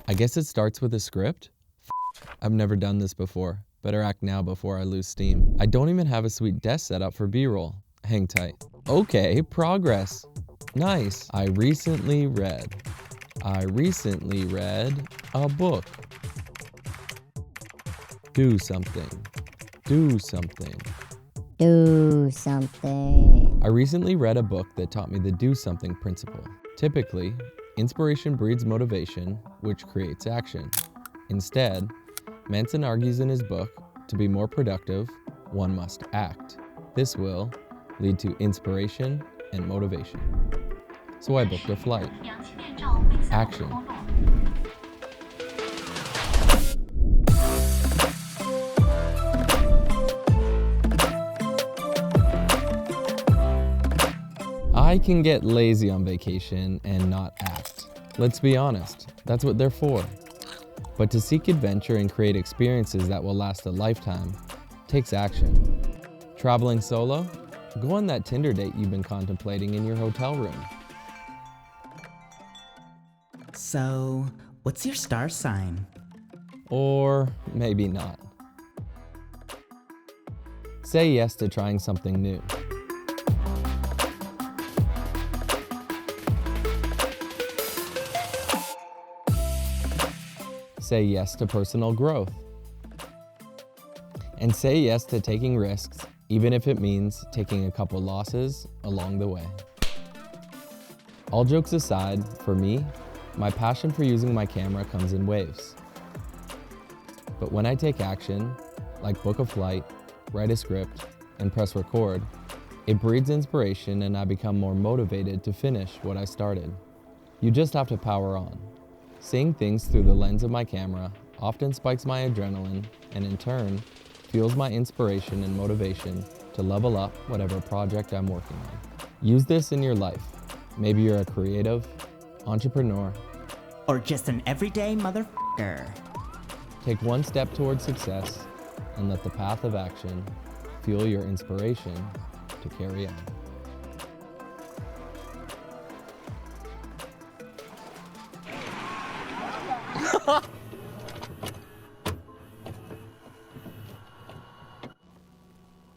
I guess it starts with a script? I've never done this before. Better act now before I lose steam. I don't even have a sweet desk set up for B-roll. Hang tight. Okay, progress. Nice. I recently read a book. Do something. Do something. Do something. I recently read a book that taught me the do something principle. Typically, inspiration breeds motivation, which creates action. Instead, Manson argues in his book, to be more productive, one must act. This will lead to inspiration and motivation. So I booked a flight. Action. I can get lazy on vacation and not act. Let's be honest, that's what they're for. But to seek adventure and create experiences that will last a lifetime takes action. Traveling solo? Go on that Tinder date you've been contemplating in your hotel room. So, what's your star sign? Or maybe not. Say yes to trying something new. Say yes to personal growth. And say yes to taking risks, even if it means taking a couple losses along the way. All jokes aside, for me, my passion for using my camera comes in waves. But when I take action, like book a flight, write a script, and press record, it breeds inspiration and I become more motivated to finish what I started. You just have to power on. Seeing things through the lens of my camera often spikes my adrenaline and in turn, fuels my inspiration and motivation to level up whatever project I'm working on. Use this in your life. Maybe you're a creative, entrepreneur, Or just an everyday motherfucker? Take one step towards success and let the path of action fuel your inspiration to carry on.